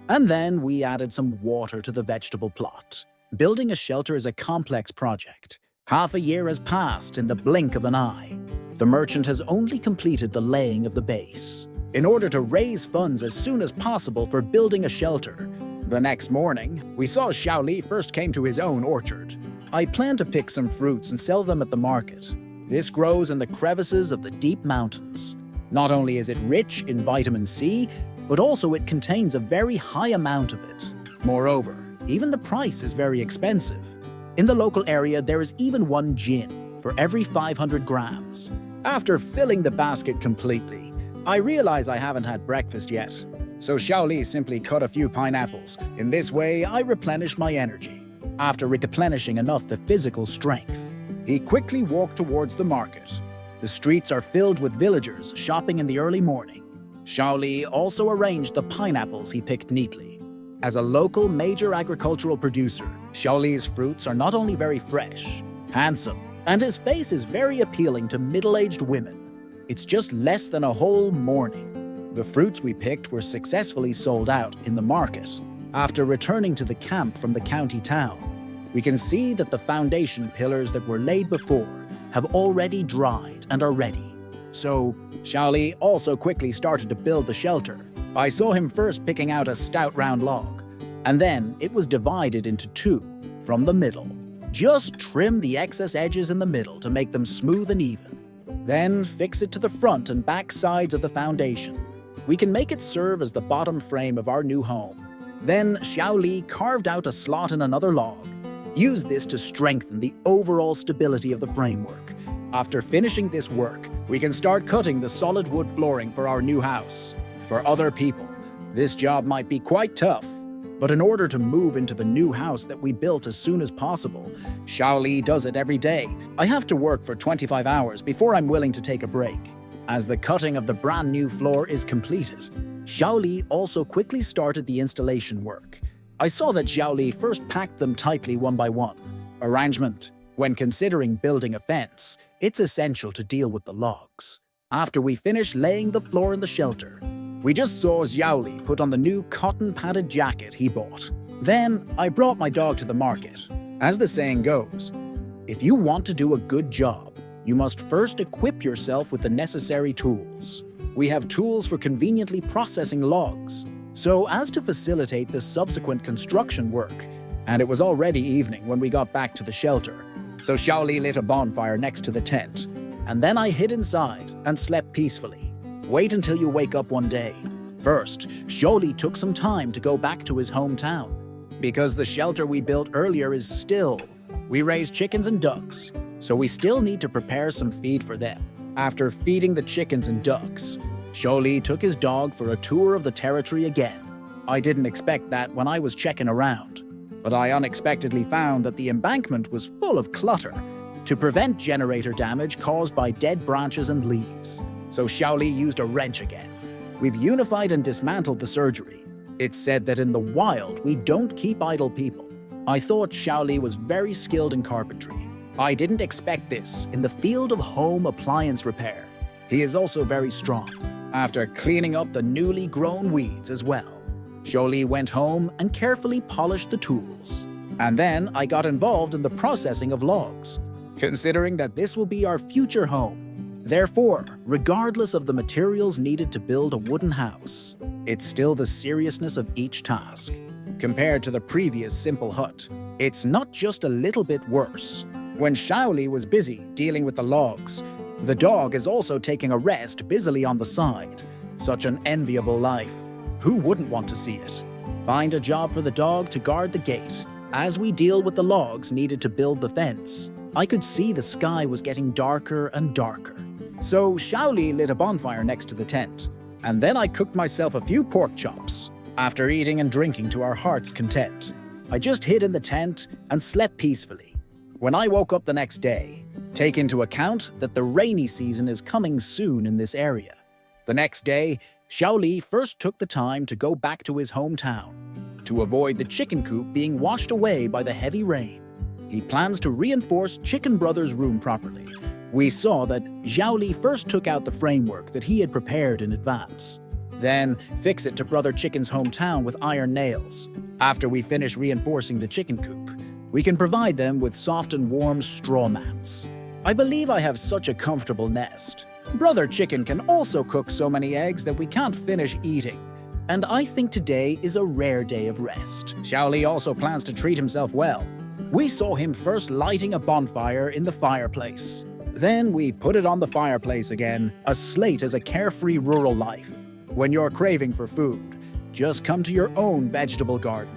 And then we added some water to the vegetable plot. Building a shelter is a complex project. Half a year has passed in the blink of an eye. The merchant has only completed the laying of the base, in order to raise funds as soon as possible for building a shelter. The next morning, we saw Xiao Li first came to his own orchard. I plan to pick some fruits and sell them at the market. This grows in the crevices of the deep mountains. Not only is it rich in vitamin C, but also it contains a very high amount of it. Moreover, even the price is very expensive. In the local area, there is even 1 jin for every 500 grams. After filling the basket completely, I realize I haven't had breakfast yet. So Xiao Li simply cut a few pineapples. In this way, I replenished my energy. After replenishing enough to physical strength, he quickly walked towards the market. The streets are filled with villagers shopping in the early morning. Xiao Li also arranged the pineapples he picked neatly. As a local major agricultural producer, Xiao Li's fruits are not only very fresh, handsome, and his face is very appealing to middle-aged women. It's just less than a whole morning. The fruits we picked were successfully sold out in the market. After returning to the camp from the county town, we can see that the foundation pillars that were laid before have already dried and are ready. So, Xiao Li also quickly started to build the shelter. I saw him first picking out a stout round log, and then it was divided into 2 from the middle. Just trim the excess edges in the middle to make them smooth and even. Then fix it to the front and back sides of the foundation. We can make it serve as the bottom frame of our new home. Then Xiao Li carved out a slot in another log. Use this to strengthen the overall stability of the framework. After finishing this work, we can start cutting the solid wood flooring for our new house. For other people, this job might be quite tough, but in order to move into the new house that we built as soon as possible, Xiao Li does it every day. I have to work for 25 hours before I'm willing to take a break. As the cutting of the brand new floor is completed, Xiao Li also quickly started the installation work. I saw that Xiao Li first packed them tightly one by one. Arrangement. When considering building a fence, it's essential to deal with the logs. After we finished laying the floor in the shelter, we just saw Xiao Li put on the new cotton-padded jacket he bought. Then I brought my dog to the market. As the saying goes, if you want to do a good job, you must first equip yourself with the necessary tools. We have tools for conveniently processing logs, so as to facilitate the subsequent construction work. And it was already evening when we got back to the shelter, so Xiao Li lit a bonfire next to the tent. And then I hid inside and slept peacefully. Wait until you wake up one day. First, Xiao Li took some time to go back to his hometown, because the shelter we built earlier is still We raise chickens and ducks, so we still need to prepare some feed for them. After feeding the chickens and ducks, Xiaoli took his dog for a tour of the territory again. I didn't expect that when I was checking around, but I unexpectedly found that the embankment was full of clutter to prevent generator damage caused by dead branches and leaves. So Xiaoli used a wrench again. We've unified and dismantled the surgery. It's said that in the wild, we don't keep idle people. I thought Xiaoli was very skilled in carpentry. I didn't expect this in the field of home appliance repair. He is also very strong, after cleaning up the newly grown weeds as well. Xiaoli went home and carefully polished the tools. And then I got involved in the processing of logs, considering that this will be our future home. Therefore, regardless of the materials needed to build a wooden house, it's still the seriousness of each task. Compared to the previous simple hut, it's not just a little bit worse. When Xiaoli was busy dealing with the logs, the dog is also taking a rest busily on the side. Such an enviable life. Who wouldn't want to see it? Find a job for the dog to guard the gate. As we deal with the logs needed to build the fence, I could see the sky was getting darker and darker. So Xiaoli lit a bonfire next to the tent, and then I cooked myself a few pork chops. After eating and drinking to our heart's content, I just hid in the tent and slept peacefully. When I woke up the next day, take into account that the rainy season is coming soon in this area. The next day, Xiaoli first took the time to go back to his hometown. To avoid the chicken coop being washed away by the heavy rain, he plans to reinforce Chicken Brother's room properly. We saw that Xiaoli first took out the framework that he had prepared in advance, then fix it to Brother Chicken's hometown with iron nails. After we finish reinforcing the chicken coop, we can provide them with soft and warm straw mats. I believe I have such a comfortable nest. Brother Chicken can also cook so many eggs that we can't finish eating, and I think today is a rare day of rest. Xiaoli also plans to treat himself well. We saw him first lighting a bonfire in the fireplace. Then we put it on the fireplace again, as slate as a carefree rural life. When you're craving for food, just come to your own vegetable garden,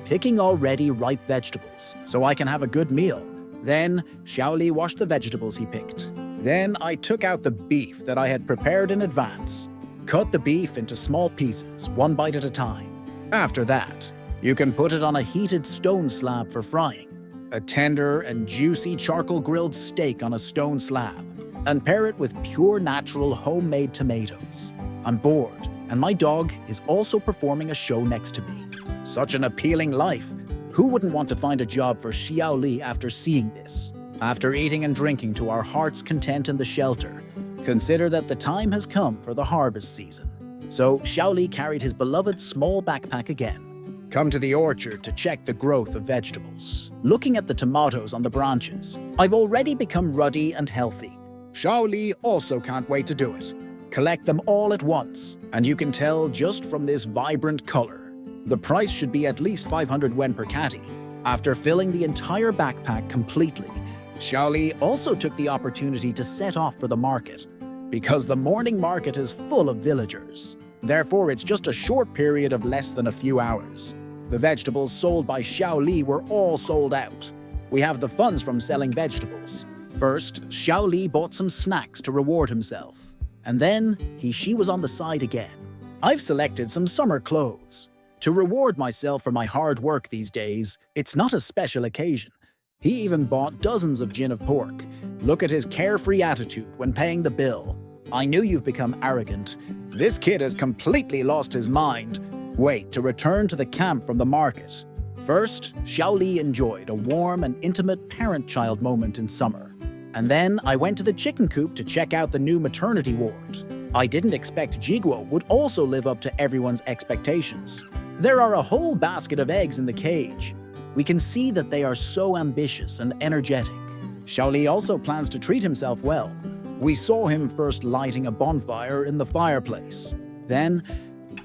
picking already ripe vegetables so I can have a good meal. Then Xiaoli washed the vegetables he picked. Then I took out the beef that I had prepared in advance. Cut the beef into small pieces, one bite at a time. After that, you can put it on a heated stone slab for frying. A tender and juicy charcoal-grilled steak on a stone slab, and pair it with pure natural homemade tomatoes. I'm bored, and my dog is also performing a show next to me. Such an appealing life. Who wouldn't want to find a job for Xiaoli after seeing this? After eating and drinking to our heart's content in the shelter, consider that the time has come for the harvest season. So Xiaoli carried his beloved small backpack again. Come to the orchard to check the growth of vegetables. Looking at the tomatoes on the branches, I've already become ruddy and healthy. Xiaoli also can't wait to do it. Collect them all at once, and you can tell just from this vibrant color. The price should be at least 500 yen per catty. After filling the entire backpack completely, Xiaoli also took the opportunity to set off for the market, because the morning market is full of villagers. Therefore, it's just a short period of less than a few hours. The vegetables sold by Xiaoli were all sold out. We have the funds from selling vegetables. First, Xiaoli bought some snacks to reward himself. And then, she was on the side again. I've selected some summer clothes. To reward myself for my hard work these days, it's not a special occasion. He even bought dozens of gin of pork. Look at his carefree attitude when paying the bill. I knew you've become arrogant. This kid has completely lost his mind. Wait to return to the camp from the market. First, Xiaoli enjoyed a warm and intimate parent-child moment in summer. And then I went to the chicken coop to check out the new maternity ward. I didn't expect Jiguo would also live up to everyone's expectations. There are a whole basket of eggs in the cage. We can see that they are so ambitious and energetic. Xiaoli also plans to treat himself well. We saw him first lighting a bonfire in the fireplace. Then,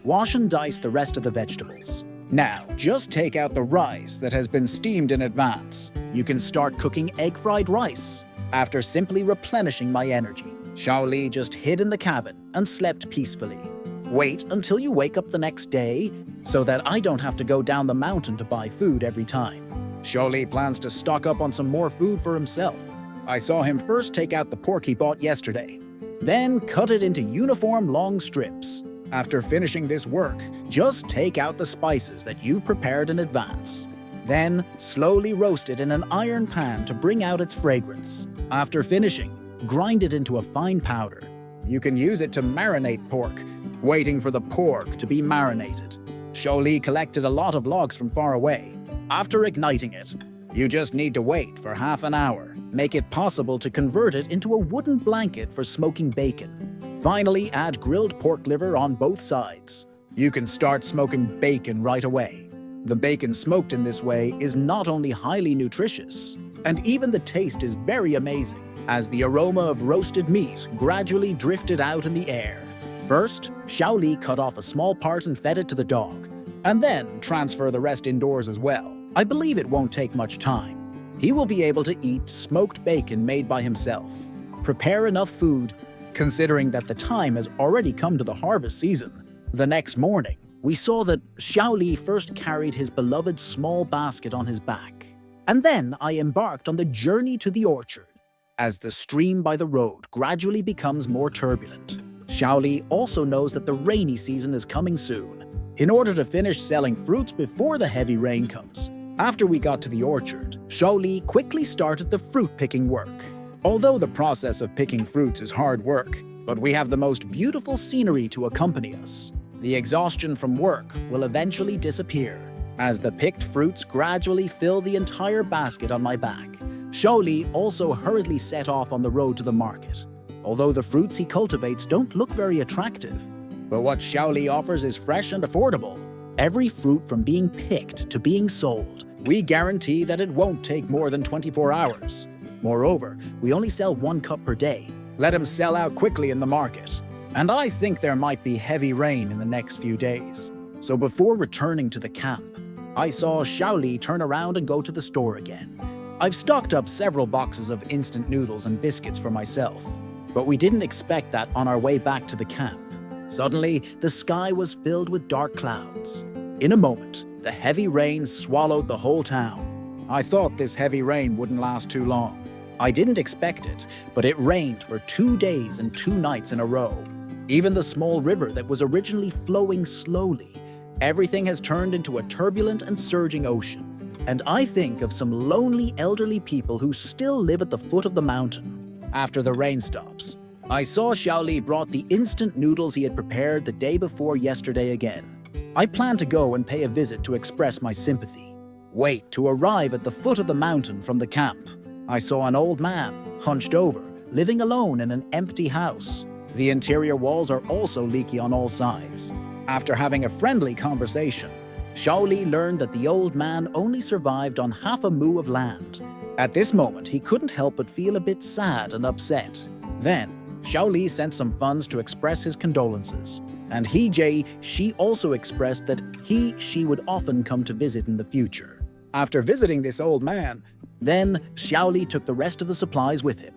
wash and dice the rest of the vegetables. Now, just take out the rice that has been steamed in advance. You can start cooking egg-fried rice. After simply replenishing my energy, Xiaoli just hid in the cabin and slept peacefully. Wait until you wake up the next day so that I don't have to go down the mountain to buy food every time. Xiaoli plans to stock up on some more food for himself. I saw him first take out the pork he bought yesterday, then cut it into uniform long strips. After finishing this work, just take out the spices that you've prepared in advance. Then slowly roast it in an iron pan to bring out its fragrance. After finishing, grind it into a fine powder. You can use it to marinate pork, waiting for the pork to be marinated. Xiaoli collected a lot of logs from far away. After igniting it, you just need to wait for half an hour. Make it possible to convert it into a wooden blanket for smoking bacon. Finally, add grilled pork liver on both sides. You can start smoking bacon right away. The bacon smoked in this way is not only highly nutritious, and even the taste is very amazing, as the aroma of roasted meat gradually drifted out in the air. First, Xiaoli cut off a small part and fed it to the dog, and then transfer the rest indoors as well. I believe it won't take much time. He will be able to eat smoked bacon made by himself. Prepare enough food, considering that the time has already come to the harvest season. The next morning, we saw that Xiaoli first carried his beloved small basket on his back, and then I embarked on the journey to the orchard. As the stream by the road gradually becomes more turbulent, Xiaoli also knows that the rainy season is coming soon. In order to finish selling fruits before the heavy rain comes, after we got to the orchard, Xiaoli quickly started the fruit-picking work. Although the process of picking fruits is hard work, but we have the most beautiful scenery to accompany us. The exhaustion from work will eventually disappear, as the picked fruits gradually fill the entire basket on my back. Xiaoli also hurriedly set off on the road to the market. Although the fruits he cultivates don't look very attractive, but what Xiaoli offers is fresh and affordable. Every fruit from being picked to being sold, we guarantee that it won't take more than 24 hours. Moreover, we only sell 1 cup per day. Let him sell out quickly in the market. And I think there might be heavy rain in the next few days. So before returning to the camp, I saw Xiaoli turn around and go to the store again. I've stocked up several boxes of instant noodles and biscuits for myself, but we didn't expect that on our way back to the camp. Suddenly, the sky was filled with dark clouds. In a moment, the heavy rain swallowed the whole town. I thought this heavy rain wouldn't last too long. I didn't expect it, but it rained for 2 days and 2 nights in a row. Even the small river that was originally flowing slowly, everything has turned into a turbulent and surging ocean. And I think of some lonely elderly people who still live at the foot of the mountain. After the rain stops, I saw Xiaoli brought the instant noodles he had prepared the day before yesterday again. I plan to go and pay a visit to express my sympathy. Wait to arrive at the foot of the mountain from the camp. I saw an old man, hunched over, living alone in an empty house. The interior walls are also leaky on all sides. After having a friendly conversation, Xiaoli learned that the old man only survived on half a mu of land. At this moment, he couldn't help but feel a bit sad and upset. Then, Xiaoli sent some funds to express his condolences, and she also expressed that she would often come to visit in the future. After visiting this old man, then Xiaoli took the rest of the supplies with him.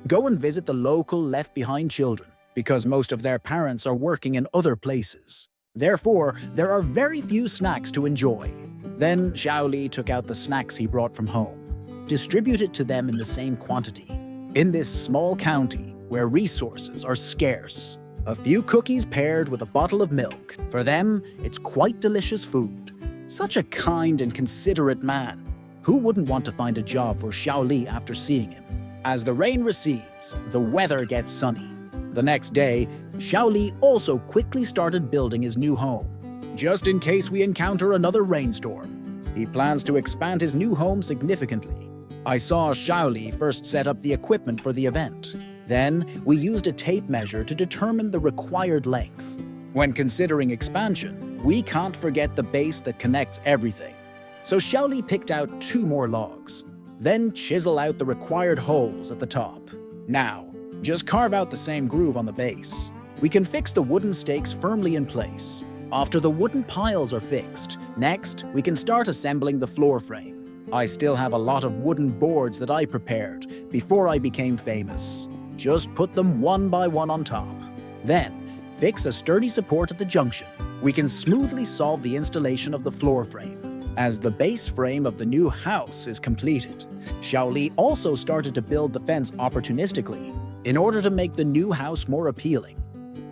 Go and visit the local left-behind children, because most of their parents are working in other places. Therefore, there are very few snacks to enjoy. Then Xiaoli took out the snacks he brought from home, distributed to them in the same quantity. In this small county, where resources are scarce, a few cookies paired with a bottle of milk. For them, it's quite delicious food. Such a kind and considerate man. Who wouldn't want to find a job for Xiaoli after seeing him? As the rain recedes, the weather gets sunny. The next day, Xiaoli also quickly started building his new home. Just in case we encounter another rainstorm, he plans to expand his new home significantly. I saw Xiaoli first set up the equipment for the event. Then, we used a tape measure to determine the required length. When considering expansion, we can't forget the base that connects everything. So Xiaoli picked out 2 more logs, then chisel out the required holes at the top. Now, just carve out the same groove on the base. We can fix the wooden stakes firmly in place. After the wooden piles are fixed, next, we can start assembling the floor frame. I still have a lot of wooden boards that I prepared before I became famous. Just put them one by one on top. Then, fix a sturdy support at the junction. We can smoothly solve the installation of the floor frame. As the base frame of the new house is completed, Xiaoli also started to build the fence opportunistically in order to make the new house more appealing.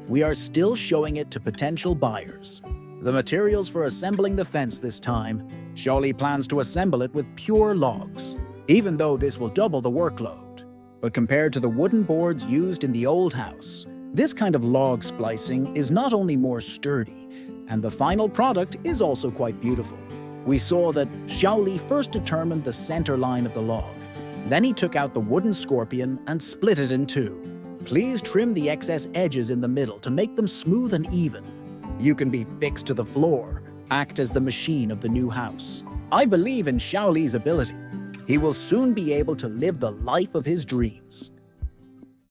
We are still showing it to potential buyers. The materials for assembling the fence this time, Xiaoli plans to assemble it with pure logs, even though this will double the workload. But compared to the wooden boards used in the old house, this kind of log splicing is not only more sturdy, and the final product is also quite beautiful. We saw that Xiaoli first determined the center line of the log. Then he took out the wooden scorpion and split it in two. Please trim the excess edges in the middle to make them smooth and even. You can be fixed to the floor, act as the machine of the new house. I believe in Xiaoli's ability. He will soon be able to live the life of his dreams.